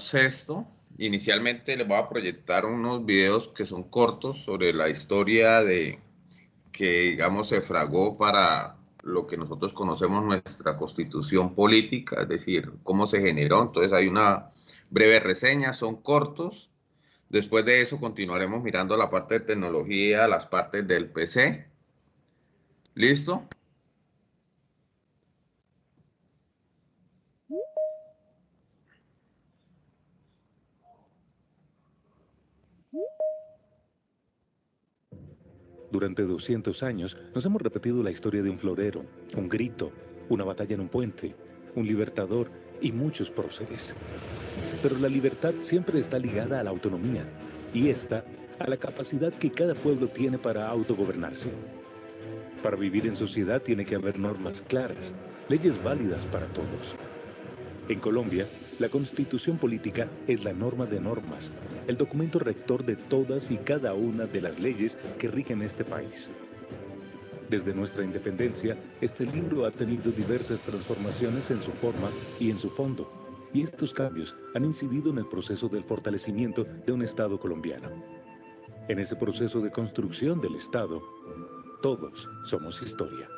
Sexto, inicialmente les voy a proyectar unos videos que son cortos sobre la historia de que, digamos, se fragó para lo que nosotros conocemos nuestra constitución política, es decir, cómo se generó. Entonces hay una breve reseña, son cortos. Después de eso continuaremos mirando la parte de tecnología, las partes del PC. ¿Listo? Durante 200 años nos hemos repetido la historia de un florero, un grito, una batalla en un puente, un libertador y muchos próceres. Pero la libertad siempre está ligada a la autonomía y esta a la capacidad que cada pueblo tiene para autogobernarse. Para vivir en sociedad tiene que haber normas claras, leyes válidas para todos. En Colombia, la Constitución Política es la norma de normas, el documento rector de todas y cada una de las leyes que rigen este país. Desde nuestra independencia, este libro ha tenido diversas transformaciones en su forma y en su fondo, y estos cambios han incidido en el proceso del fortalecimiento de un Estado colombiano. En ese proceso de construcción del Estado, todos somos historia.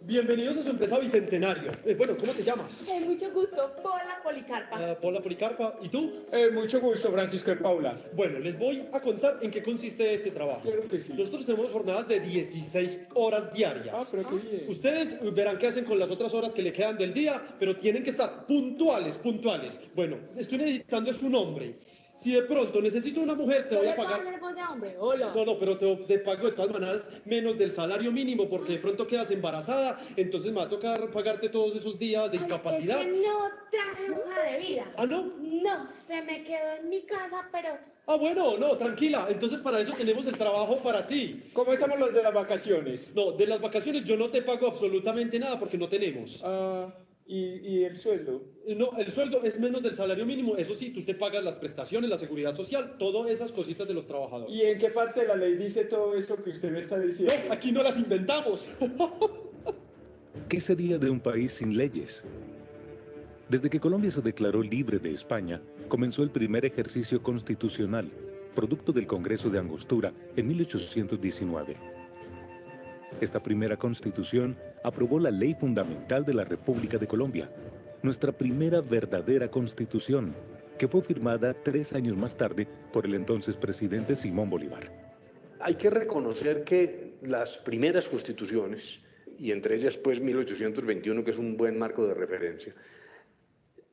Bienvenidos a su empresa Bicentenario. Bueno, ¿cómo te llamas? Mucho gusto, Pola Policarpa. Paula Policarpa. ¿Y tú? Mucho gusto, Francisco de Paula. Bueno, les voy a contar en qué consiste este trabajo. Claro que sí. Nosotros tenemos jornadas de 16 horas diarias. Ah, pero qué bien. Ustedes verán qué hacen con las otras horas que le quedan del día, pero tienen que estar puntuales, puntuales. Bueno, estoy necesitando es un hombre. Si de pronto necesito una mujer, te voy a pagar. Hombre, hola. No, pero te pago de todas maneras menos del salario mínimo porque de pronto quedas embarazada, entonces me va a tocar pagarte todos esos días de incapacidad. Es que no traje hoja de vida. ¿Ah, no? No, se me quedó en mi casa, pero... Ah, bueno, no, tranquila. Entonces para eso tenemos el trabajo para ti. ¿Cómo estamos los de las vacaciones? No, de las vacaciones yo no te pago absolutamente nada porque no tenemos. ¿Y el sueldo? No, el sueldo es menos del salario mínimo. Eso sí, tú te pagas las prestaciones, la seguridad social, todas esas cositas de los trabajadores. ¿Y en qué parte de la ley dice todo eso que usted me está diciendo? No, aquí no las inventamos. ¿Qué sería de un país sin leyes? Desde que Colombia se declaró libre de España, comenzó el primer ejercicio constitucional, producto del Congreso de Angostura en 1819. Esta primera constitución aprobó la ley fundamental de la República de Colombia, nuestra primera verdadera constitución, que fue firmada 3 años más tarde por el entonces presidente Simón Bolívar. Hay que reconocer que las primeras constituciones, y entre ellas pues 1821, que es un buen marco de referencia,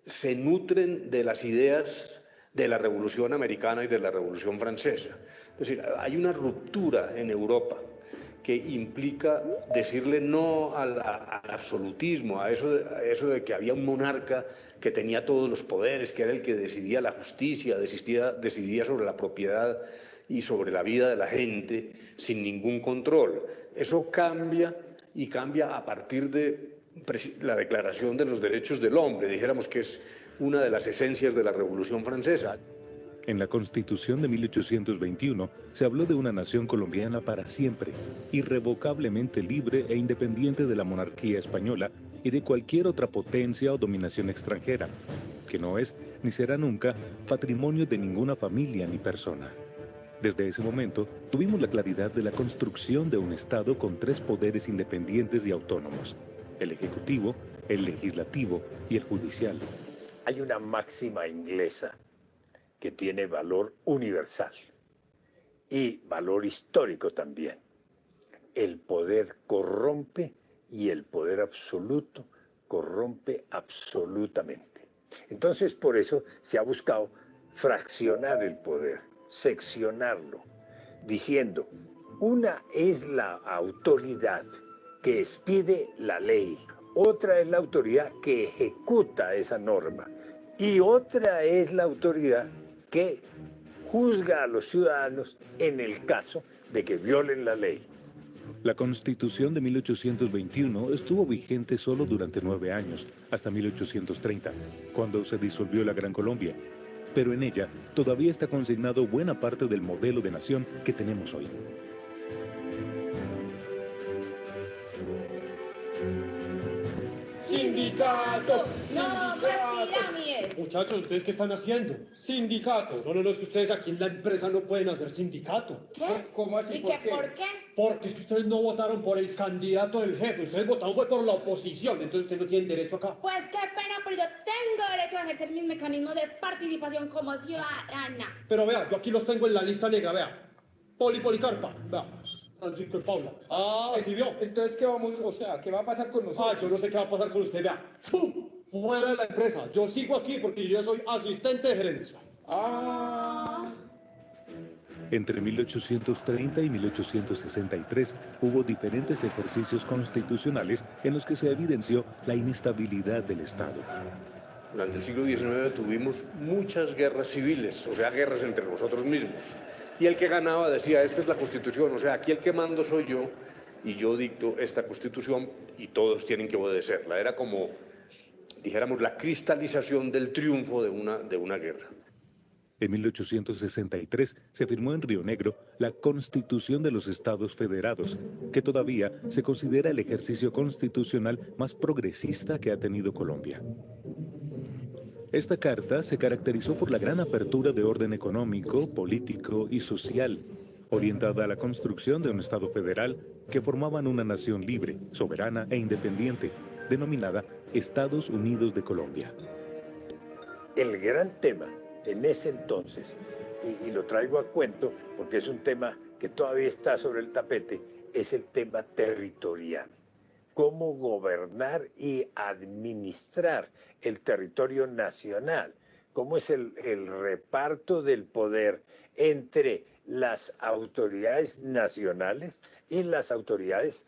se nutren de las ideas de la Revolución Americana y de la Revolución Francesa. Es decir, hay una ruptura en Europa que implica decirle no al absolutismo, a eso de que había un monarca que tenía todos los poderes, que era el que decidía la justicia, decidía sobre la propiedad y sobre la vida de la gente sin ningún control. Eso cambia y cambia a partir de la Declaración de los Derechos del Hombre, dijéramos que es una de las esencias de la Revolución Francesa. En la Constitución de 1821 se habló de una nación colombiana para siempre, irrevocablemente libre e independiente de la monarquía española y de cualquier otra potencia o dominación extranjera, que no es ni será nunca patrimonio de ninguna familia ni persona. Desde ese momento, tuvimos la claridad de la construcción de un Estado con 3 poderes independientes y autónomos: el Ejecutivo, el Legislativo y el Judicial. Hay una máxima inglesa que tiene valor universal y valor histórico también. El poder corrompe y el poder absoluto corrompe absolutamente. Entonces, por eso se ha buscado fraccionar el poder, seccionarlo, diciendo, una es la autoridad que expide la ley, otra es la autoridad que ejecuta esa norma y otra es la autoridad que juzga a los ciudadanos en el caso de que violen la ley. La Constitución de 1821 estuvo vigente solo durante 9 años, hasta 1830, cuando se disolvió la Gran Colombia. Pero en ella todavía está consignado buena parte del modelo de nación que tenemos hoy. ¡Sindicato! No, más pirámides. Muchachos, ¿ustedes qué están haciendo? ¡Sindicato! No, es que ustedes aquí en la empresa no pueden hacer sindicato. ¿Qué? ¿Cómo así? ¿Y ¿Por qué qué? por qué? Porque es que ustedes no votaron por el candidato del jefe, ustedes votaron fue por la oposición, entonces ustedes no tienen derecho acá. Pues qué pena, pero yo tengo derecho a ejercer mis mecanismos de participación como ciudadana. Pero vea, yo aquí los tengo en la lista negra, vea. Policarpa, vea. Francisco y Paula. Ah, ¿sí vio? Entonces, ¿qué vamos, o sea, qué va a pasar con nosotros? Ah, yo no sé qué va a pasar con usted, vea. ¡Pum! Fuera de la empresa. Yo sigo aquí porque yo soy asistente de gerencia. Ah, Entre 1830 y 1863 hubo diferentes ejercicios constitucionales en los que se evidenció la inestabilidad del Estado. Durante el siglo XIX tuvimos muchas guerras civiles, o sea, guerras entre nosotros mismos. Y el que ganaba decía, esta es la Constitución, o sea, aquí el que mando soy yo y yo dicto esta Constitución y todos tienen que obedecerla. Era como, dijéramos, la cristalización del triunfo de una guerra. En 1863 se firmó en Río Negro la Constitución de los Estados Federados, que todavía se considera el ejercicio constitucional más progresista que ha tenido Colombia. Esta carta se caracterizó por la gran apertura de orden económico, político y social, orientada a la construcción de un Estado federal que formaban una nación libre, soberana e independiente, denominada Estados Unidos de Colombia. El gran tema en ese entonces, y lo traigo a cuento porque es un tema que todavía está sobre el tapete, es el tema territorial. Cómo gobernar y administrar el territorio nacional, cómo es el reparto del poder entre las autoridades nacionales y las autoridades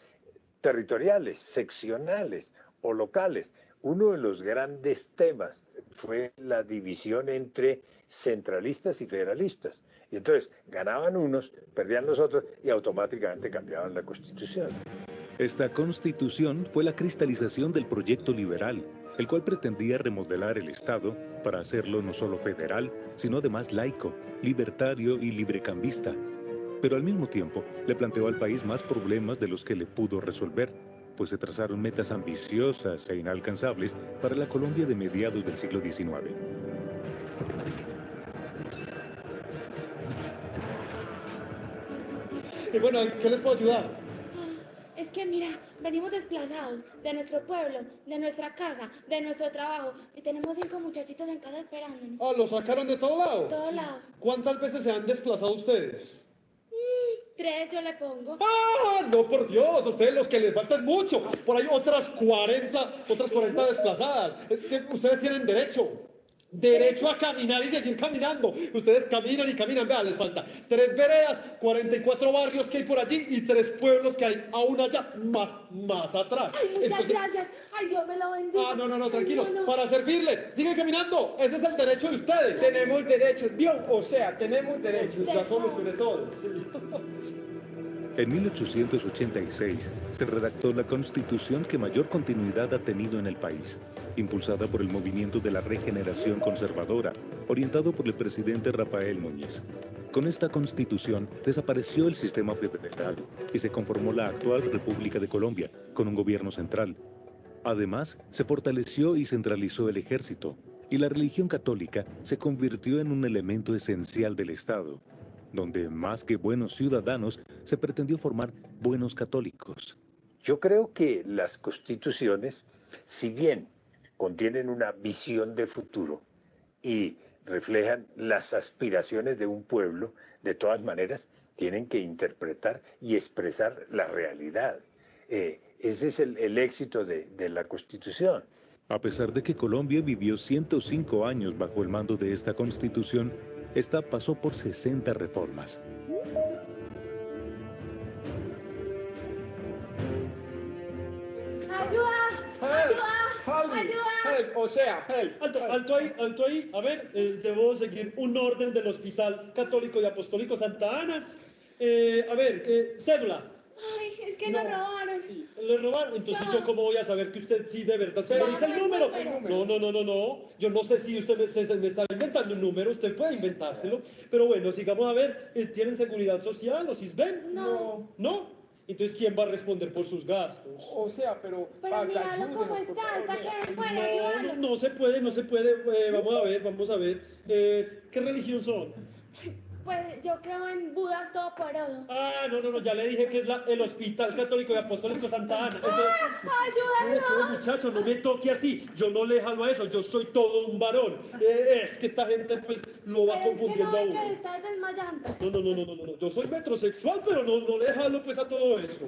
territoriales, seccionales o locales. Uno de los grandes temas fue la división entre centralistas y federalistas. Y entonces ganaban unos, perdían los otros y automáticamente cambiaban la Constitución. Esta constitución fue la cristalización del proyecto liberal, el cual pretendía remodelar el Estado para hacerlo no solo federal, sino además laico, libertario y librecambista. Pero al mismo tiempo le planteó al país más problemas de los que le pudo resolver, pues se trazaron metas ambiciosas e inalcanzables para la Colombia de mediados del siglo XIX. Y bueno, ¿en qué les puedo ayudar? Es que mira, venimos desplazados de nuestro pueblo, de nuestra casa, de nuestro trabajo y tenemos 5 muchachitos en casa esperándonos. Ah, ¿los sacaron de todo lado? Todo lado. ¿Cuántas veces se han desplazado ustedes? 3 yo le pongo. ¡Ah! No, por Dios, a ustedes los que les faltan mucho. Por ahí otras 40 desplazadas. Es que ustedes tienen derecho a caminar y seguir caminando. Ustedes caminan y caminan, vean, les falta 3 veredas, 44 barrios que hay por allí y 3 pueblos que hay aún allá, más atrás. Ay, muchas Entonces, gracias. Ay, Dios me lo bendiga. Ah, no, tranquilos, Ay, no. para servirles. Sigan caminando, ese es el derecho de ustedes. tenemos derechos, ¿vio? O sea, tenemos derechos. Ya solucioné todo. Sí. En 1886 se redactó la Constitución que mayor continuidad ha tenido en el país, impulsada por el movimiento de la regeneración conservadora, orientado por el presidente Rafael Núñez. Con esta Constitución desapareció el sistema federal y se conformó la actual República de Colombia, con un gobierno central. Además, se fortaleció y centralizó el ejército, y la religión católica se convirtió en un elemento esencial del Estado, donde más que buenos ciudadanos, se pretendió formar buenos católicos. Yo creo que las constituciones, si bien contienen una visión de futuro y reflejan las aspiraciones de un pueblo, de todas maneras tienen que interpretar y expresar la realidad. Ese es el éxito de la Constitución. A pesar de que Colombia vivió 105 años bajo el mando de esta Constitución, esta pasó por 60 reformas. help, o sea, help. Alto ahí. A ver, debo seguir un orden del Hospital Católico y Apostólico Santa Ana. A ver, cédula. Ay, es que nos robaron. Sí, le robaron. Entonces, ¿yo cómo voy a saber que usted sí de verdad se me dice el número? No. Yo no sé si usted se me está inventando un número. Usted puede inventárselo. Pero bueno, sigamos a ver. ¿Tienen seguridad social o SISBEN? No. ¿No? Entonces, ¿quién va a responder por sus gastos? O sea, pero míralo cómo ayúdenos, por está, favor, saque de fuera, No, ayúdalo. no se puede. Vamos a ver. ¿Qué religión son? Pues yo creo en Budas Todopoderoso. No, ya le dije que es el Hospital Católico y Apostólico Santa Ana. ¡Ayúdalo! Muchacho, no me toque así. Yo no le jalo a eso, yo soy todo un varón. Es que esta gente pues lo va confundiendo a Pero es que uno. no, que estás desmayando. No. Yo soy metrosexual, pero no le jalo pues a todo eso.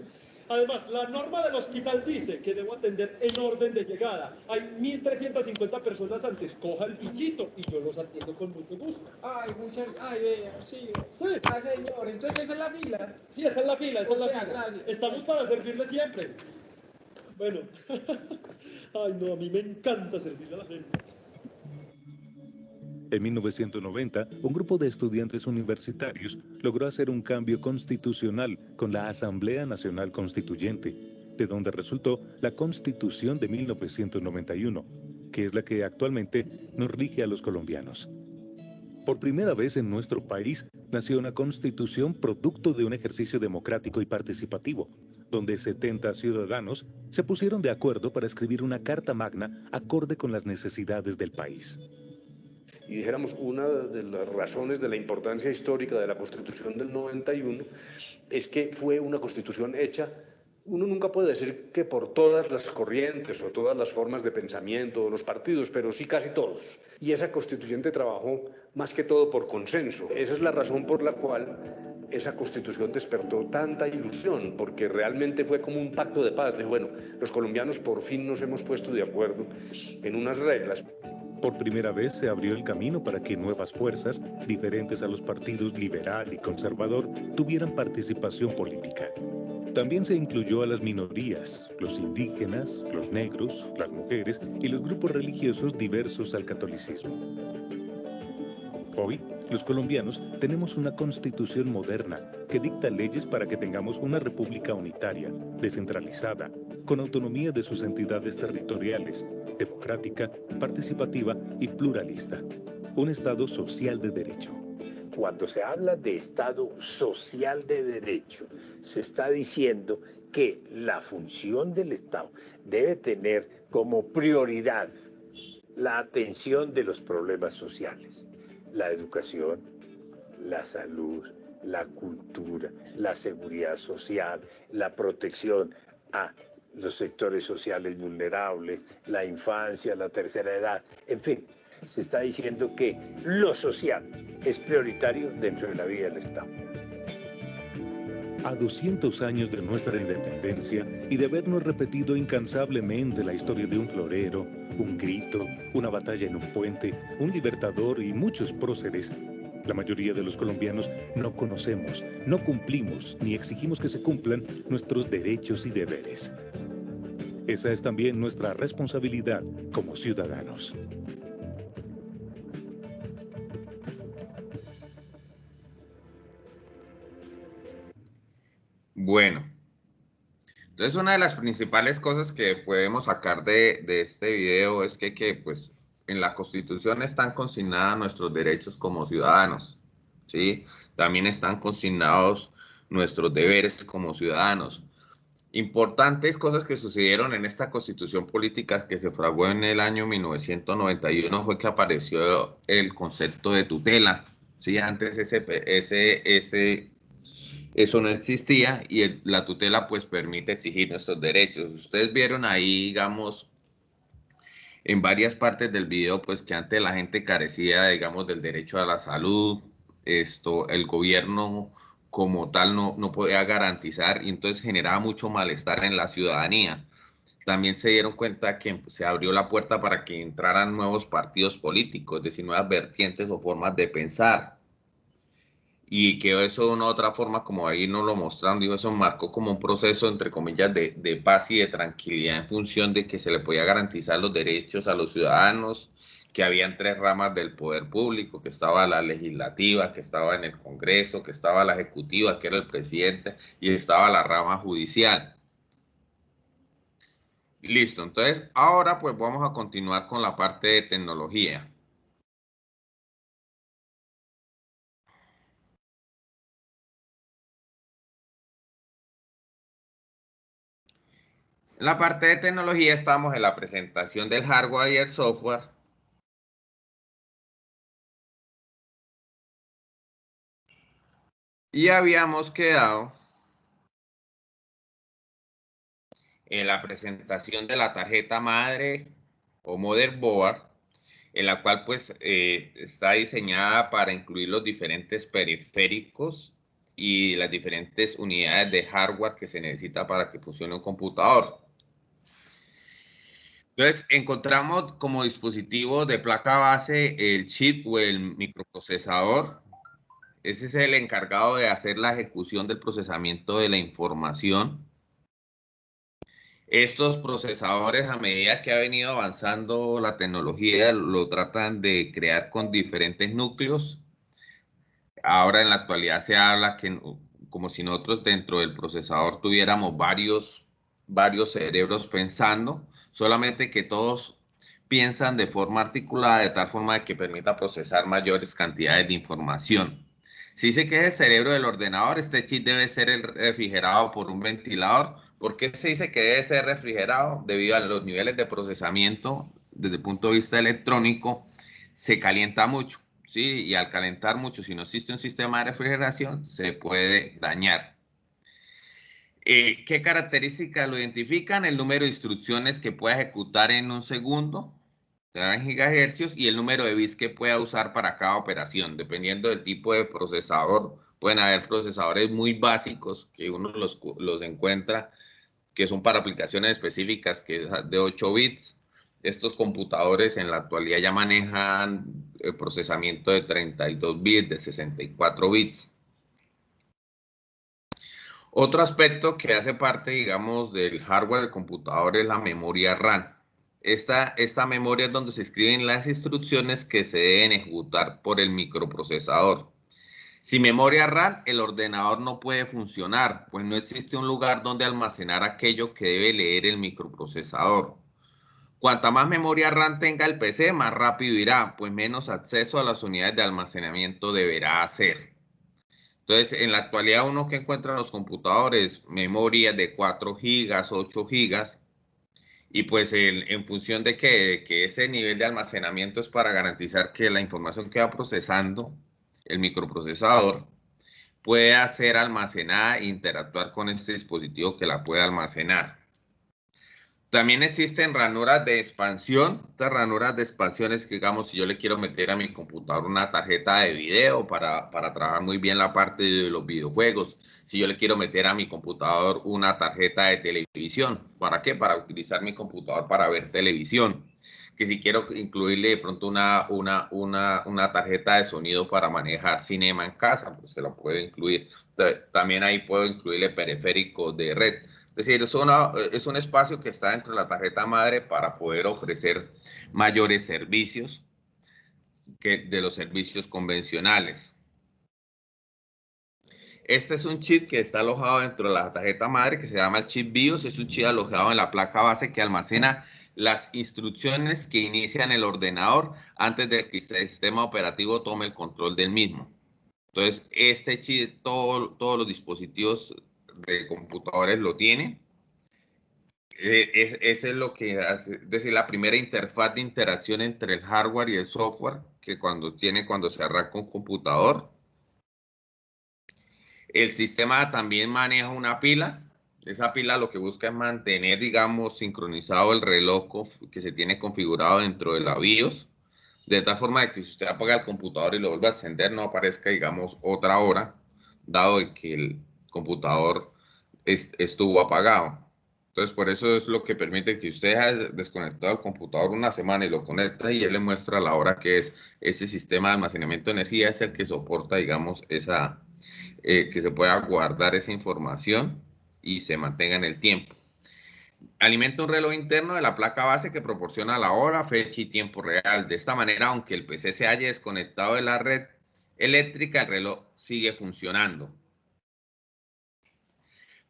Además, la norma del hospital dice que debo atender en orden de llegada. Hay 1.350 personas antes. Coja el bichito y yo los atiendo con mucho gusto. Sí. Sí. Ah, señor, entonces esa es la fila. Sí, esa es la fila, Gracias. Estamos para servirle siempre. Bueno. Ay, no, a mí me encanta servirle a la gente. En 1990, un grupo de estudiantes universitarios logró hacer un cambio constitucional con la Asamblea Nacional Constituyente, de donde resultó la Constitución de 1991, que es la que actualmente nos rige a los colombianos. Por primera vez en nuestro país nació una constitución producto de un ejercicio democrático y participativo, donde 70 ciudadanos se pusieron de acuerdo para escribir una carta magna acorde con las necesidades del país. Y dijéramos, una de las razones de la importancia histórica de la Constitución del 91 es que fue una Constitución hecha, uno nunca puede decir que por todas las corrientes o todas las formas de pensamiento o los partidos, pero sí casi todos. Y esa Constituyente trabajó más que todo por consenso. Esa es la razón por la cual esa Constitución despertó tanta ilusión, porque realmente fue como un pacto de paz. De bueno, los colombianos por fin nos hemos puesto de acuerdo en unas reglas. Por primera vez se abrió el camino para que nuevas fuerzas, diferentes a los partidos liberal y conservador, tuvieran participación política. También se incluyó a las minorías, los indígenas, los negros, las mujeres y los grupos religiosos diversos al catolicismo. Hoy, los colombianos tenemos una constitución moderna que dicta leyes para que tengamos una república unitaria, descentralizada, con autonomía de sus entidades territoriales, democrática, participativa y pluralista. Un Estado social de derecho. Cuando se habla de Estado social de derecho, se está diciendo que la función del Estado debe tener como prioridad la atención de los problemas sociales, la educación, la salud, la cultura, la seguridad social, la protección a los sectores sociales vulnerables, la infancia, la tercera edad, en fin, se está diciendo que lo social es prioritario dentro de la vida del Estado. A 200 años de nuestra independencia y de habernos repetido incansablemente la historia de un florero, un grito, una batalla en un puente, un libertador y muchos próceres, la mayoría de los colombianos no conocemos, no cumplimos ni exigimos que se cumplan nuestros derechos y deberes. Esa es también nuestra responsabilidad como ciudadanos. Bueno, entonces una de las principales cosas que podemos sacar de este video es que pues en la Constitución están consignados nuestros derechos como ciudadanos, ¿sí? También están consignados nuestros deberes como ciudadanos. Importantes cosas que sucedieron en esta Constitución política que se fraguó en el año 1991 fue que apareció el concepto de tutela, ¿sí? Antes eso no existía y la tutela pues permite exigir nuestros derechos. Ustedes vieron ahí, digamos, en varias partes del video, pues que antes la gente carecía, digamos, del derecho a la salud, el gobierno como tal no podía garantizar y entonces generaba mucho malestar en la ciudadanía. También se dieron cuenta que se abrió la puerta para que entraran nuevos partidos políticos, es decir, nuevas vertientes o formas de pensar. y que eso de una u otra forma, como ahí nos lo mostraron, digo, eso marcó como un proceso, entre comillas, de paz y de tranquilidad en función de que se le podía garantizar los derechos a los ciudadanos, que habían tres ramas del poder público, que estaba la legislativa, que estaba en el Congreso, que estaba la ejecutiva, que era el presidente, y estaba la rama judicial. Listo, entonces ahora pues vamos a continuar con la parte de tecnología. En la parte de tecnología estamos en la presentación del hardware y el software. Y habíamos quedado en la presentación de la tarjeta madre o motherboard, en la cual pues está diseñada para incluir los diferentes periféricos y las diferentes unidades de hardware que se necesita para que funcione un computador. Entonces, encontramos como dispositivo de placa base el chip o el microprocesador. Ese es el encargado de hacer la ejecución del procesamiento de la información. Estos procesadores, a medida que ha venido avanzando la tecnología, lo tratan de crear con diferentes núcleos. Ahora en la actualidad se habla que como si nosotros dentro del procesador tuviéramos varios cerebros pensando, solamente que todos piensan de forma articulada de tal forma de que permita procesar mayores cantidades de información. Si dice que es el cerebro del ordenador, este chip debe ser refrigerado por un ventilador. ¿Por qué se dice que debe ser refrigerado? Debido a los niveles de procesamiento desde el punto de vista electrónico, se calienta mucho, ¿sí? Y al calentar mucho, si no existe un sistema de refrigeración, se puede dañar. ¿Qué características lo identifican? El número de instrucciones que puede ejecutar en un segundo, en gigahercios, y el número de bits que pueda usar para cada operación. Dependiendo del tipo de procesador, pueden haber procesadores muy básicos que uno los encuentra, que son para aplicaciones específicas, que es de 8 bits. Estos computadores en la actualidad ya manejan el procesamiento de 32 bits, de 64 bits. Otro aspecto que hace parte, digamos, del hardware del computador es la memoria RAM. Esta memoria es donde se escriben las instrucciones que se deben ejecutar por el microprocesador. Sin memoria RAM, el ordenador no puede funcionar, pues no existe un lugar donde almacenar aquello que debe leer el microprocesador. Cuanta más memoria RAM tenga el PC, más rápido irá, pues menos acceso a las unidades de almacenamiento deberá hacer. Entonces, en la actualidad uno que encuentra en los computadores, memoria de 4 gigas, 8 gigas, y pues en función de que ese nivel de almacenamiento es para garantizar que la información que va procesando el microprocesador pueda ser almacenada e interactuar con este dispositivo que la puede almacenar. También existen ranuras de expansión. Estas ranuras de expansión es que, digamos, si yo le quiero meter a mi computador una tarjeta de video para trabajar muy bien la parte de los videojuegos. Si yo le quiero meter a mi computador una tarjeta de televisión. ¿Para qué? Para utilizar mi computador para ver televisión. Que si quiero incluirle de pronto una tarjeta de sonido para manejar cinema en casa, pues se lo puedo incluir. También ahí puedo incluirle periféricos de red. Es decir, es un espacio que está dentro de la tarjeta madre para poder ofrecer mayores servicios que de los servicios convencionales. Este es un chip que está alojado dentro de la tarjeta madre que se llama el chip BIOS. Es un chip alojado en la placa base que almacena las instrucciones que inician el ordenador antes de que el sistema operativo tome el control del mismo. Entonces, este chip, todos los dispositivos de computadores lo tienen. Ese es lo que hace, es decir, la primera interfaz de interacción entre el hardware y el software que cuando se arranca un computador. El sistema también maneja una pila. Esa pila lo que busca es mantener, digamos, sincronizado el reloj que se tiene configurado dentro de la BIOS, de tal forma de que si usted apaga el computador y lo vuelve a encender, no aparezca, digamos, otra hora, dado que el computador estuvo apagado. Entonces, por eso es lo que permite que usted haya desconectado el computador una semana y lo conecta y él le muestra la hora que es. Ese sistema de almacenamiento de energía es el que soporta, digamos, que se pueda guardar esa información y se mantenga en el tiempo. Alimenta un reloj interno de la placa base que proporciona la hora, fecha y tiempo real. De esta manera, aunque el PC se haya desconectado de la red eléctrica, el reloj sigue funcionando.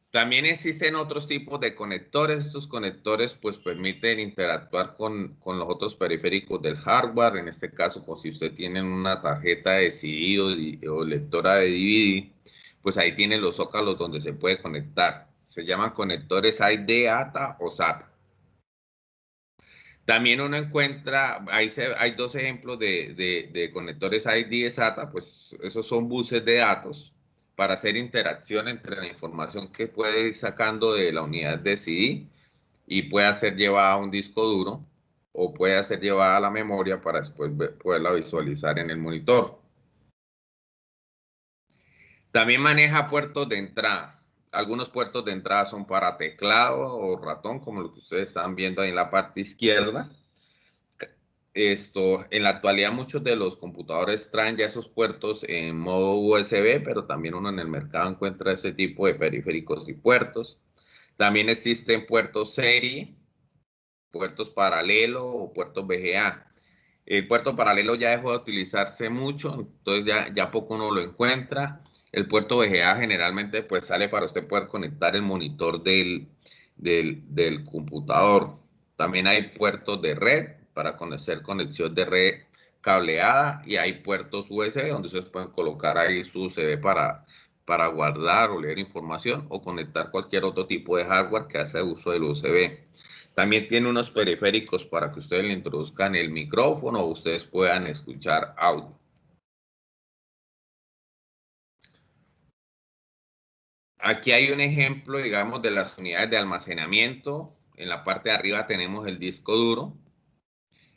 También existen otros tipos de conectores. Estos conectores pues permiten interactuar con los otros periféricos del hardware. En este caso, pues si usted tiene una tarjeta de CD o lectora de DVD, pues ahí tiene los zócalos donde se puede conectar. Se llaman conectores ID, ATA o SATA. También uno encuentra, hay dos ejemplos de conectores ID SATA, pues esos son buses de datos para hacer interacción entre la información que puede ir sacando de la unidad de CD y puede ser llevada a un disco duro o puede ser llevada a la memoria para después poderla visualizar en el monitor. También maneja puertos de entrada. Algunos puertos de entrada son para teclado o ratón, como lo que ustedes están viendo ahí en la parte izquierda. En la actualidad muchos de los computadores traen ya esos puertos en modo USB, pero también uno en el mercado encuentra ese tipo de periféricos y puertos. También existen puertos serie, puertos paralelo o puertos VGA. El puerto paralelo ya dejó de utilizarse mucho, entonces ya poco uno lo encuentra. El puerto VGA generalmente pues sale para usted poder conectar el monitor del computador. También hay puertos de red para hacer conexión de red cableada y hay puertos USB donde ustedes pueden colocar ahí su USB para guardar o leer información o conectar cualquier otro tipo de hardware que hace uso del USB. También tiene unos periféricos para que ustedes le introduzcan el micrófono o ustedes puedan escuchar audio. Aquí hay un ejemplo, digamos, de las unidades de almacenamiento. En la parte de arriba tenemos el disco duro.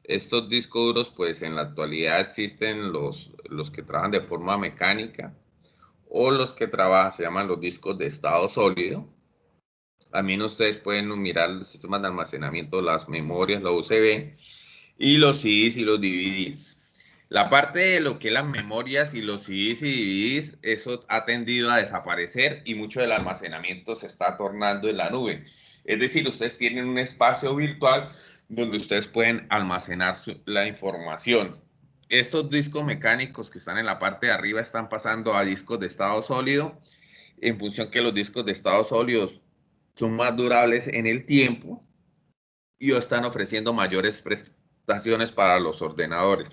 Estos discos duros, pues en la actualidad existen los que trabajan de forma mecánica o los que trabajan, se llaman los discos de estado sólido. También ustedes pueden mirar los sistemas de almacenamiento, las memorias, la USB y los CDs y los DVDs. La parte de lo que es las memorias y los CDs y DVDs, eso ha tendido a desaparecer y mucho del almacenamiento se está tornando en la nube. Es decir, ustedes tienen un espacio virtual donde ustedes pueden almacenar la información. Estos discos mecánicos que están en la parte de arriba están pasando a discos de estado sólido en función que los discos de estado sólidos son más durables en el tiempo y están ofreciendo mayores prestaciones para los ordenadores.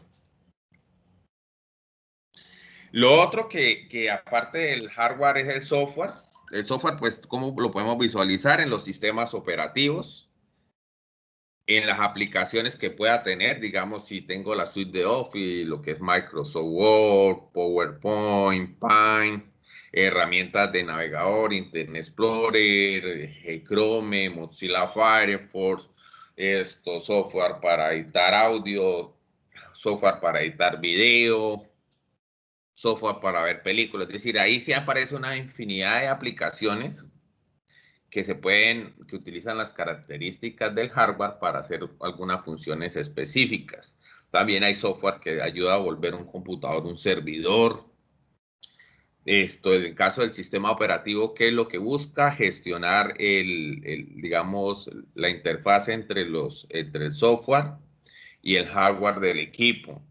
Lo otro que aparte del hardware es el software. El software, pues, ¿cómo lo podemos visualizar? En los sistemas operativos, en las aplicaciones que pueda tener, digamos, si tengo la suite de Office, lo que es Microsoft Word, PowerPoint, Paint, herramientas de navegador, Internet Explorer, Chrome, Mozilla Firefox, software para editar audio, software para editar video, software para ver películas. Es decir, ahí sí aparece una infinidad de aplicaciones que utilizan las características del hardware para hacer algunas funciones específicas. También hay software que ayuda a volver un computador un servidor. En el caso del sistema operativo, ¿qué es lo que busca? Gestionar digamos, la interfaz entre el software y el hardware del equipo.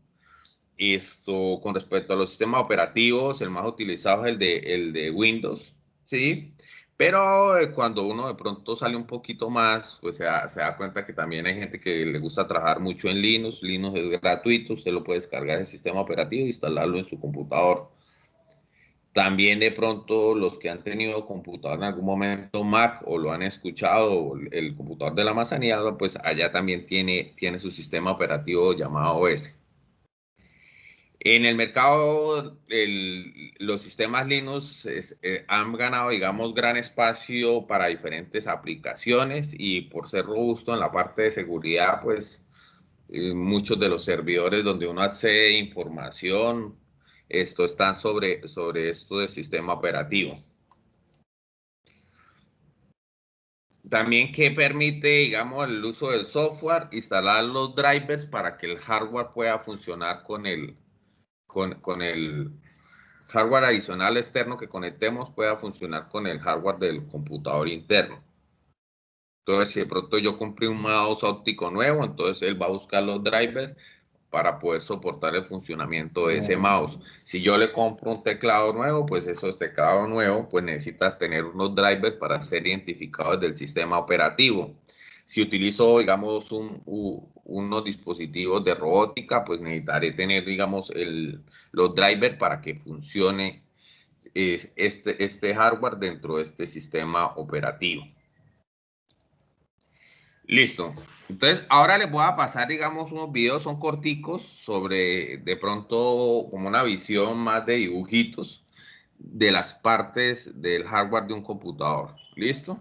Con respecto a los sistemas operativos, el más utilizado es el de Windows, ¿sí? Pero cuando uno de pronto sale un poquito más, pues se da cuenta que también hay gente que le gusta trabajar mucho en Linux. Linux es gratuito, usted lo puede descargar el sistema operativo e instalarlo en su computador. También de pronto los que han tenido computador en algún momento Mac o lo han escuchado, el computador de la manzanilla, pues allá también tiene su sistema operativo llamado OS. En el mercado, los sistemas Linux han ganado, digamos, gran espacio para diferentes aplicaciones y por ser robusto en la parte de seguridad, pues muchos de los servidores donde uno accede a información, están sobre esto del sistema operativo. También que permite, digamos, el uso del software, instalar los drivers para que el hardware pueda funcionar con el hardware adicional externo que conectemos, pueda funcionar con el hardware del computador interno. Entonces, si de pronto yo compré un mouse óptico nuevo, entonces él va a buscar los drivers para poder soportar el funcionamiento de ese mouse. Si yo le compro un teclado nuevo, pues esos teclados nuevos, pues necesitas tener unos drivers para ser identificados del sistema operativo. Si utilizo, digamos, unos dispositivos de robótica, pues necesitaré tener, digamos, los drivers para que funcione este hardware dentro de este sistema operativo. Listo. Entonces, ahora les voy a pasar, digamos, unos videos, son corticos, sobre de pronto como una visión más de dibujitos de las partes del hardware de un computador. ¿Listo?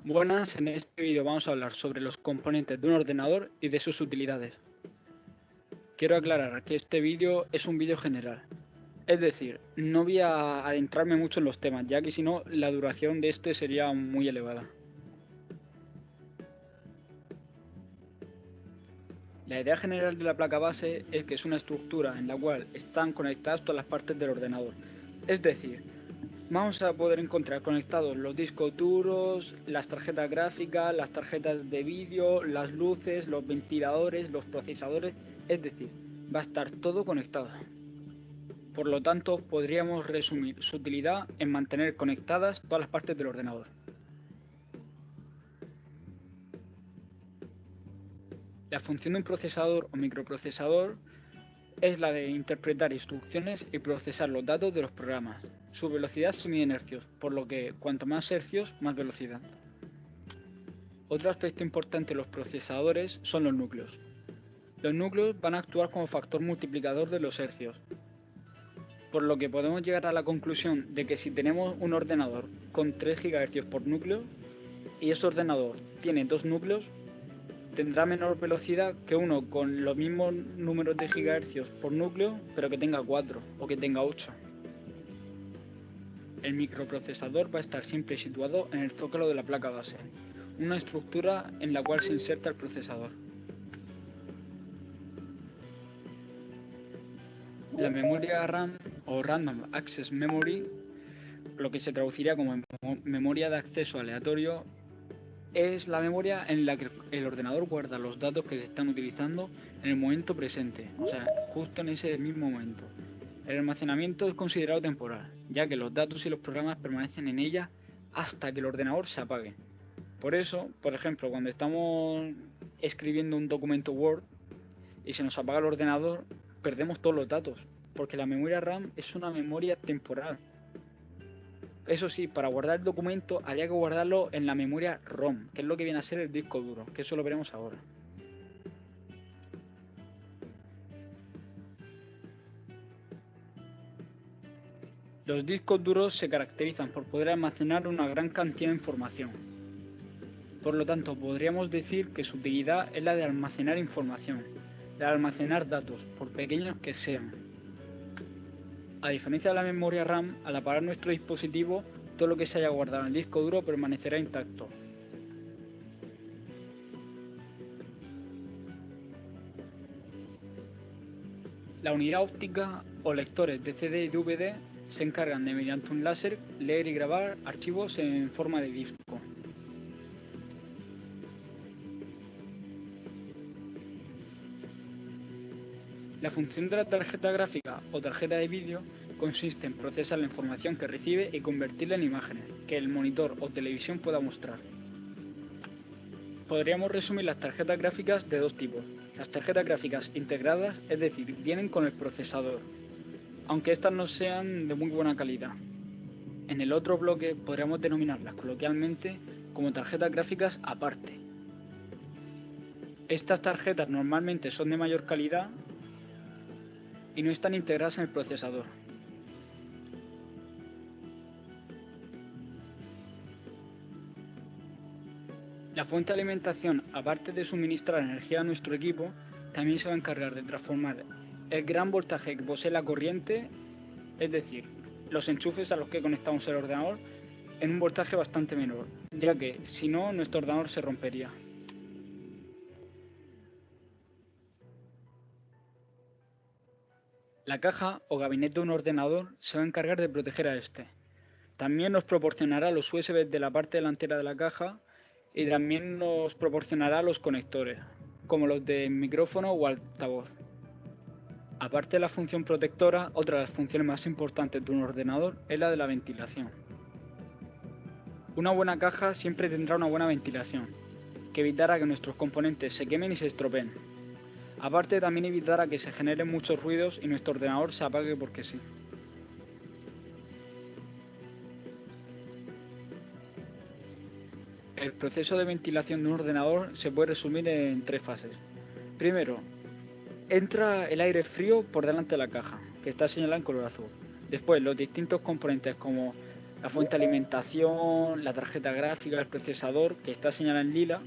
Buenas, en este vídeo vamos a hablar sobre los componentes de un ordenador y de sus utilidades. Quiero aclarar que este vídeo es un vídeo general, es decir, no voy a adentrarme mucho en los temas, ya que si no la duración de este sería muy elevada. La idea general de la placa base es que es una estructura en la cual están conectadas todas las partes del ordenador, es decir, vamos a poder encontrar conectados los discos duros, las tarjetas gráficas, las tarjetas de vídeo, las luces, los ventiladores, los procesadores, es decir, va a estar todo conectado. Por lo tanto, podríamos resumir su utilidad en mantener conectadas todas las partes del ordenador. La función de un procesador o microprocesador es la de interpretar instrucciones y procesar los datos de los programas. Su velocidad se mide en hercios, por lo que cuanto más hercios, más velocidad. Otro aspecto importante de los procesadores son los núcleos. Los núcleos van a actuar como factor multiplicador de los hercios, por lo que podemos llegar a la conclusión de que si tenemos un ordenador con 3 GHz por núcleo y ese ordenador tiene 2 núcleos, tendrá menor velocidad que uno con los mismos números de gigahercios por núcleo, pero que tenga 4 o que tenga 8. El microprocesador va a estar siempre situado en el zócalo de la placa base, una estructura en la cual se inserta el procesador. La memoria RAM o Random Access Memory, lo que se traduciría como memoria de acceso aleatorio, es la memoria en la que el ordenador guarda los datos que se están utilizando en el momento presente, o sea, justo en ese mismo momento. El almacenamiento es considerado temporal, ya que los datos y los programas permanecen en ella hasta que el ordenador se apague. Por eso, por ejemplo, cuando estamos escribiendo un documento Word y se nos apaga el ordenador, perdemos todos los datos, porque la memoria RAM es una memoria temporal. Eso sí, para guardar el documento habría que guardarlo en la memoria ROM, que es lo que viene a ser el disco duro, que eso lo veremos ahora. Los discos duros se caracterizan por poder almacenar una gran cantidad de información. Por lo tanto, podríamos decir que su utilidad es la de almacenar información, de almacenar datos, por pequeños que sean. A diferencia de la memoria RAM, al apagar nuestro dispositivo, todo lo que se haya guardado en el disco duro permanecerá intacto. La unidad óptica o lectores de CD y DVD se encargan de, mediante un láser, leer y grabar archivos en forma de disco. La función de la tarjeta gráfica o tarjeta de vídeo consiste en procesar la información que recibe y convertirla en imágenes que el monitor o televisión pueda mostrar. Podríamos resumir las tarjetas gráficas de dos tipos. Las tarjetas gráficas integradas, es decir, vienen con el procesador, aunque estas no sean de muy buena calidad. En el otro bloque podríamos denominarlas coloquialmente como tarjetas gráficas aparte. Estas tarjetas normalmente son de mayor calidad y no están integradas en el procesador. La fuente de alimentación, aparte de suministrar energía a nuestro equipo, también se va a encargar de transformar el gran voltaje que posee la corriente, es decir, los enchufes a los que conectamos el ordenador, en un voltaje bastante menor, ya que si no, nuestro ordenador se rompería. La caja o gabinete de un ordenador se va a encargar de proteger a este. También nos proporcionará los USB de la parte delantera de la caja y también nos proporcionará los conectores, como los de micrófono o altavoz. Aparte de la función protectora, otra de las funciones más importantes de un ordenador es la de la ventilación. Una buena caja siempre tendrá una buena ventilación, que evitará que nuestros componentes se quemen y se estropeen. Aparte, también evitará que se generen muchos ruidos y nuestro ordenador se apague porque sí. El proceso de ventilación de un ordenador se puede resumir en 3 fases. Primero, entra el aire frío por delante de la caja, que está señalada en color azul. Después, los distintos componentes como la fuente de alimentación, la tarjeta gráfica, el procesador, que está señalada en lila,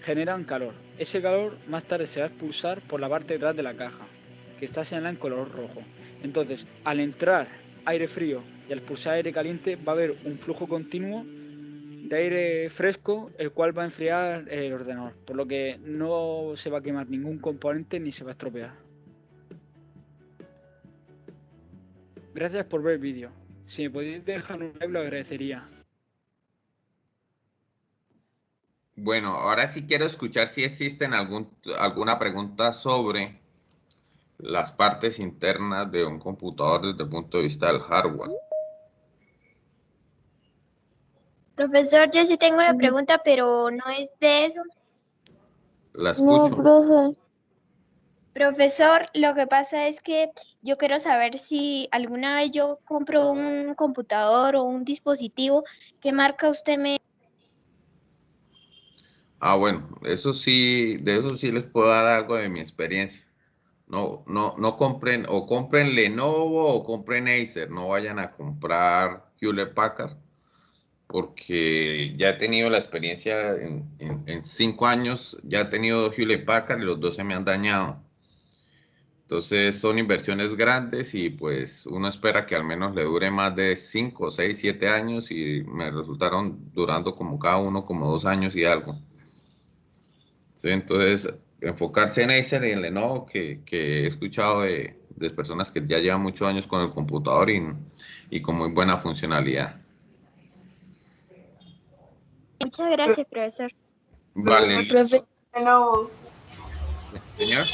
generan calor. Ese calor más tarde se va a expulsar por la parte de atrás de la caja, que está señalada en color rojo. Entonces, al entrar aire frío y al expulsar aire caliente, va a haber un flujo continuo de aire fresco, el cual va a enfriar el ordenador, por lo que no se va a quemar ningún componente ni se va a estropear. Gracias por ver el vídeo. Si me podéis dejar un like lo agradecería. Bueno, ahora sí quiero escuchar si existen alguna pregunta sobre las partes internas de un computador desde el punto de vista del hardware. Profesor, yo sí tengo una pregunta, pero no es de eso. La escucho. No, profe. Profesor, lo que pasa es que yo quiero saber si alguna vez yo compro un computador o un dispositivo, ¿qué marca usted me...? Ah, bueno, eso sí, de eso sí les puedo dar algo de mi experiencia. No compren, o compren Lenovo o compren Acer, no vayan a comprar Hewlett Packard, porque ya he tenido la experiencia en 5 años, ya he tenido Hewlett Packard y los dos se me han dañado. Entonces son inversiones grandes y pues uno espera que al menos le dure más de 5, 6, 7 años y me resultaron durando como cada uno como 2 años y algo. Sí, entonces enfocarse en Acer y en Lenovo, que he escuchado de personas que ya llevan muchos años con el computador y con muy buena funcionalidad. Muchas gracias, profesor. Vale. Profe, Lenovo. Señor.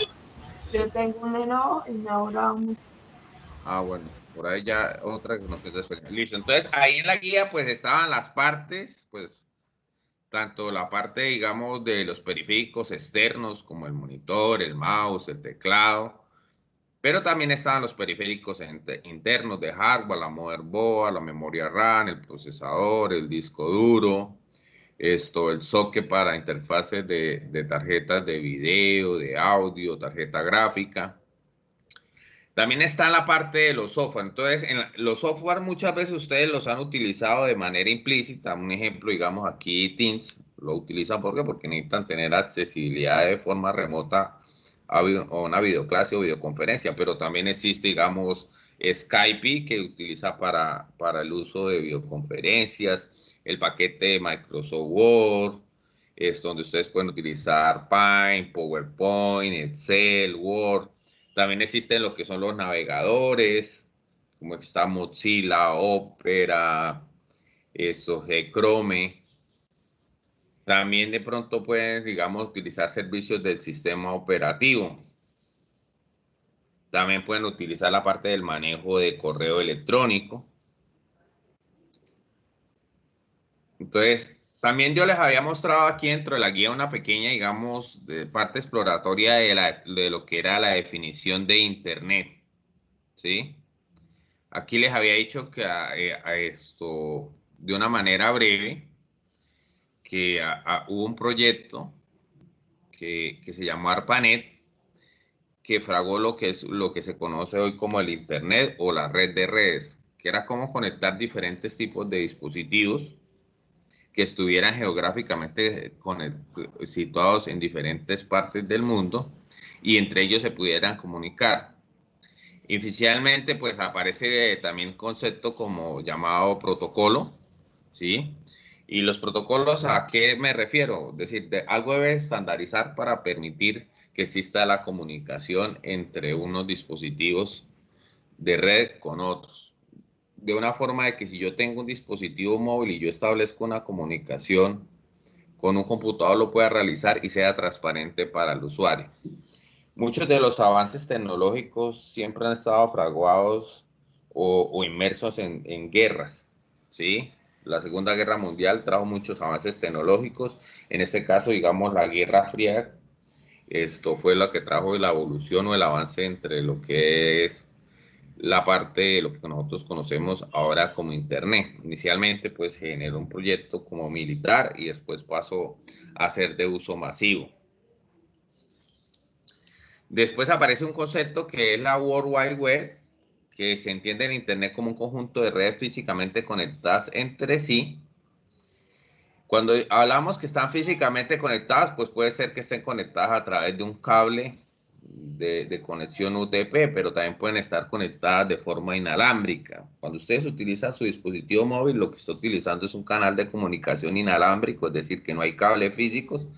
Yo tengo un Lenovo y me ha durado mucho. Ah, bueno, por ahí ya otra que nos queda esperando. Listo, entonces ahí en la guía pues estaban las partes, pues tanto la parte, digamos, de los periféricos externos como el monitor, el mouse, el teclado, pero también estaban los periféricos internos de hardware, la motherboard, la memoria RAM, el procesador, el disco duro, el socket para interfaces de tarjetas de video, de audio, tarjeta gráfica. También está la parte de los software. Entonces, los software muchas veces ustedes los han utilizado de manera implícita. Un ejemplo, digamos, aquí Teams lo utilizan porque necesitan tener accesibilidad de forma remota a una videoclase o videoconferencia, pero también existe, digamos, Skype que utiliza para el uso de videoconferencias, el paquete de Microsoft Word, es donde ustedes pueden utilizar Paint, PowerPoint, Excel, Word. También existen lo que son los navegadores, como está Mozilla, Opera, Chrome. También de pronto pueden, digamos, utilizar servicios del sistema operativo. También pueden utilizar la parte del manejo de correo electrónico. Entonces, también yo les había mostrado aquí dentro de la guía una pequeña, digamos, parte exploratoria de lo que era la definición de Internet. ¿Sí? Aquí les había dicho que a esto, de una manera breve, que hubo un proyecto que se llamó ARPANET, que fragó lo que se conoce hoy como el Internet o la red de redes, que era cómo conectar diferentes tipos de dispositivos que estuvieran geográficamente situados en diferentes partes del mundo y entre ellos se pudieran comunicar. Oficialmente, pues aparece también concepto como llamado protocolo, ¿sí? Y los protocolos, ¿a qué me refiero? Es decir, algo debe estandarizar para permitir que exista la comunicación entre unos dispositivos de red con otros. De una forma de que si yo tengo un dispositivo móvil y yo establezco una comunicación con un computador, lo pueda realizar y sea transparente para el usuario. Muchos de los avances tecnológicos siempre han estado fraguados o inmersos en guerras, ¿sí? La Segunda Guerra Mundial trajo muchos avances tecnológicos. En este caso, digamos, la Guerra Fría, esto fue lo que trajo la evolución o el avance entre lo que es la parte de lo que nosotros conocemos ahora como Internet. Inicialmente, pues, se generó un proyecto como militar y después pasó a ser de uso masivo. Después aparece un concepto que es la World Wide Web, que se entiende en Internet como un conjunto de redes físicamente conectadas entre sí. Cuando hablamos que están físicamente conectadas, pues puede ser que estén conectadas a través de un cable de conexión UTP, pero también pueden estar conectadas de forma inalámbrica. Cuando ustedes utilizan su dispositivo móvil, lo que está utilizando es un canal de comunicación inalámbrico, es decir, que no hay cables físicos,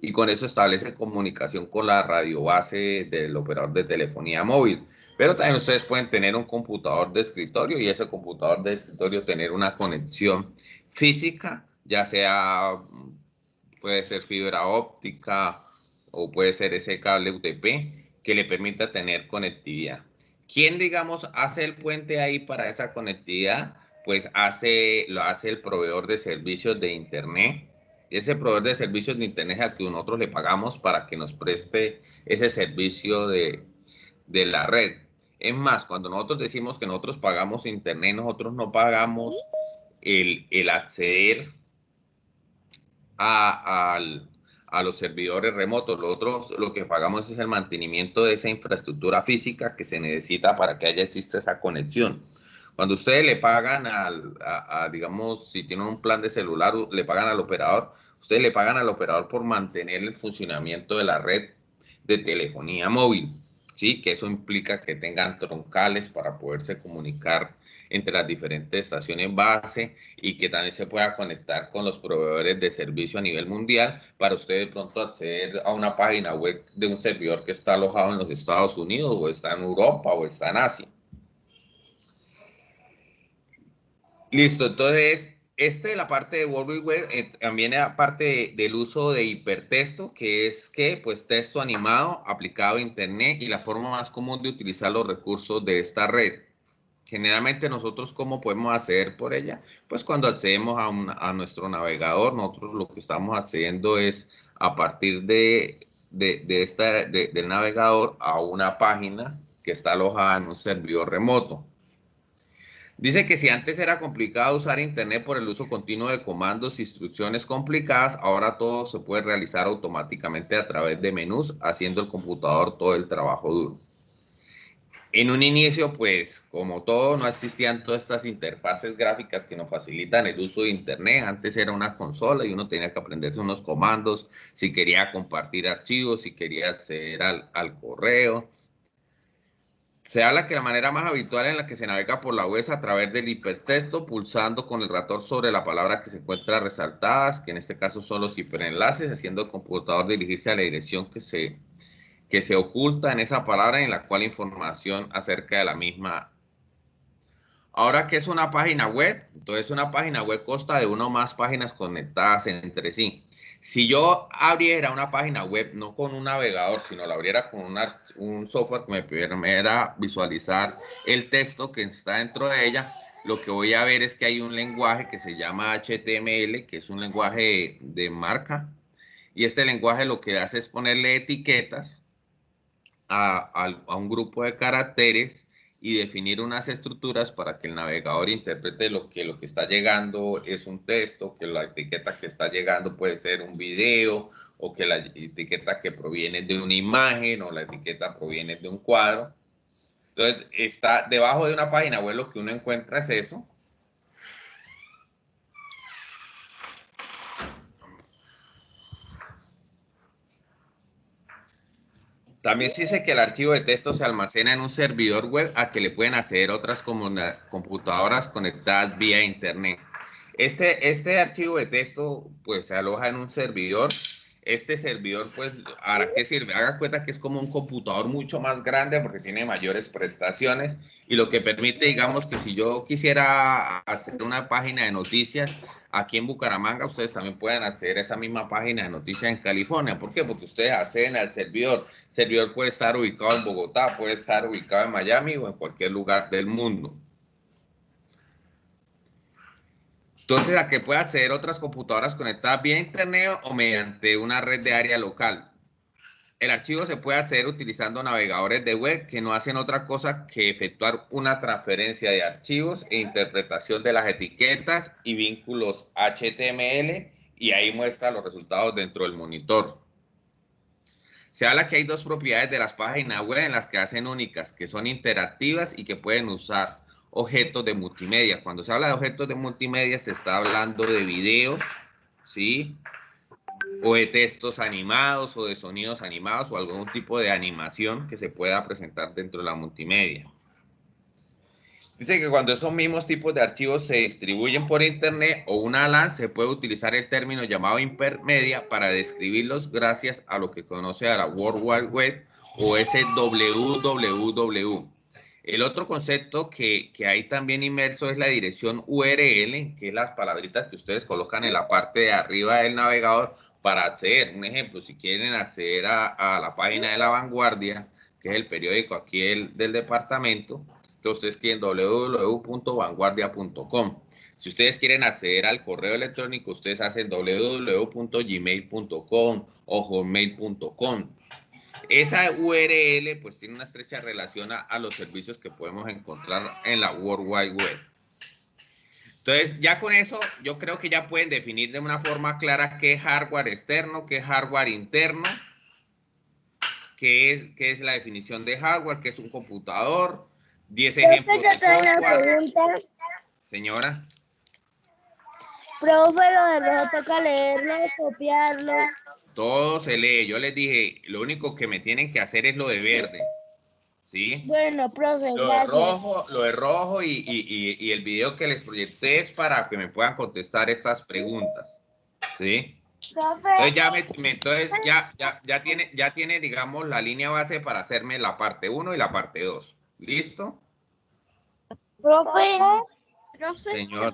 y con eso establece comunicación con la radiobase del operador de telefonía móvil. Pero también ustedes pueden tener un computador de escritorio y ese computador de escritorio tener una conexión física, ya sea, puede ser fibra óptica o puede ser ese cable UTP que le permita tener conectividad. ¿Quién, digamos, hace el puente ahí para esa conectividad? Pues lo hace el proveedor de servicios de Internet. Ese proveedor de servicios de Internet a que nosotros le pagamos para que nos preste ese servicio de la red. Es más, cuando nosotros decimos que nosotros pagamos Internet, nosotros no pagamos el acceder a los servidores remotos. Lo que pagamos es el mantenimiento de esa infraestructura física que se necesita para que exista esa conexión. Cuando ustedes le pagan digamos, si tienen un plan de celular, le pagan al operador, ustedes le pagan al operador por mantener el funcionamiento de la red de telefonía móvil, ¿sí? Que eso implica que tengan troncales para poderse comunicar entre las diferentes estaciones base y que también se pueda conectar con los proveedores de servicio a nivel mundial para ustedes de pronto acceder a una página web de un servidor que está alojado en los Estados Unidos o está en Europa o está en Asia. Listo, entonces, la parte de World Wide Web, también aparte del uso de hipertexto, que es pues texto animado aplicado a Internet y la forma más común de utilizar los recursos de esta red. Generalmente nosotros, ¿cómo podemos acceder por ella? Pues cuando accedemos a nuestro navegador, nosotros lo que estamos accediendo es a partir del navegador a una página que está alojada en un servidor remoto. Dice que si antes era complicado usar Internet por el uso continuo de comandos e instrucciones complicadas, ahora todo se puede realizar automáticamente a través de menús, haciendo el computador todo el trabajo duro. En un inicio, pues, como todo, no existían todas estas interfaces gráficas que nos facilitan el uso de Internet. Antes era una consola y uno tenía que aprenderse unos comandos, si quería compartir archivos, si quería acceder al correo. Se habla que la manera más habitual en la que se navega por la web es a través del hipertexto, pulsando con el ratón sobre la palabra que se encuentra resaltadas, que en este caso son los hiperenlaces, haciendo el computador dirigirse a la dirección que se oculta en esa palabra, en la cual información acerca de la misma. Ahora, ¿qué es una página web? Entonces, una página web consta de una o más páginas conectadas entre sí. Si yo abriera una página web, no con un navegador, sino la abriera con un software que me permitiera visualizar el texto que está dentro de ella, lo que voy a ver es que hay un lenguaje que se llama HTML, que es un lenguaje de marca. Y este lenguaje lo que hace es ponerle etiquetas a un grupo de caracteres y definir unas estructuras para que el navegador interprete lo que está llegando es un texto, que la etiqueta que está llegando puede ser un video, o que la etiqueta que proviene de una imagen, o la etiqueta proviene de un cuadro. Entonces, está debajo de una página web, lo que uno encuentra es eso. También se dice que el archivo de texto se almacena en un servidor web a que le pueden acceder otras computadoras conectadas vía internet. Este archivo de texto pues se aloja en un servidor. Este servidor pues, ¿para qué sirve? Haga cuenta que es como un computador mucho más grande porque tiene mayores prestaciones y lo que permite, digamos, que si yo quisiera hacer una página de noticias aquí en Bucaramanga, ustedes también pueden acceder a esa misma página de noticias en California. ¿Por qué? Porque ustedes acceden al servidor. El servidor puede estar ubicado en Bogotá, puede estar ubicado en Miami o en cualquier lugar del mundo. Entonces, a que pueda acceder otras computadoras conectadas vía internet o mediante una red de área local. El archivo se puede acceder utilizando navegadores de web que no hacen otra cosa que efectuar una transferencia de archivos e interpretación de las etiquetas y vínculos HTML, y ahí muestra los resultados dentro del monitor. Se habla que hay dos propiedades de las páginas web en las que hacen únicas, que son interactivas y que pueden usar objetos de multimedia. Cuando se habla de objetos de multimedia se está hablando de videos, ¿sí? O de textos animados o de sonidos animados o algún tipo de animación que se pueda presentar dentro de la multimedia. Dice que cuando esos mismos tipos de archivos se distribuyen por internet o una LAN, se puede utilizar el término llamado hipermedia para describirlos gracias a lo que conoce a la World Wide Web o ese www. El otro concepto que hay también inmerso es la dirección URL, que es las palabritas que ustedes colocan en la parte de arriba del navegador para acceder. Un ejemplo, si quieren acceder a la página de La Vanguardia, que es el periódico aquí del departamento, que ustedes quieren www.vanguardia.com. Si ustedes quieren acceder al correo electrónico, ustedes hacen www.gmail.com o hotmail.com. Esa URL pues tiene una estrecha relación a los servicios que podemos encontrar en la World Wide Web. Entonces, ya con eso, yo creo que ya pueden definir de una forma clara qué es hardware externo, qué es hardware interno, qué es la definición de hardware, qué es un computador, 10 ejemplos de software. Señora. Profe, lo de rojo toca leerlo, copiarlo. Todo se lee. Yo les dije, lo único que me tienen que hacer es lo de verde. ¿Sí? Bueno, profe, lo gracias. De rojo y el video que les proyecté es para que me puedan contestar estas preguntas. ¿Sí? Entonces ya tiene, digamos, la línea base para hacerme la parte 1 y la parte 2. ¿Listo? Profe, señor.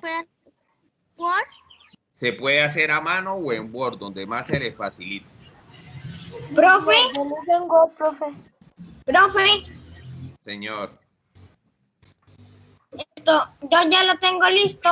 Se puede hacer a mano o en Word, donde más se le facilita. Profe. No tengo, profe. Profe. Señor. Yo ya lo tengo listo.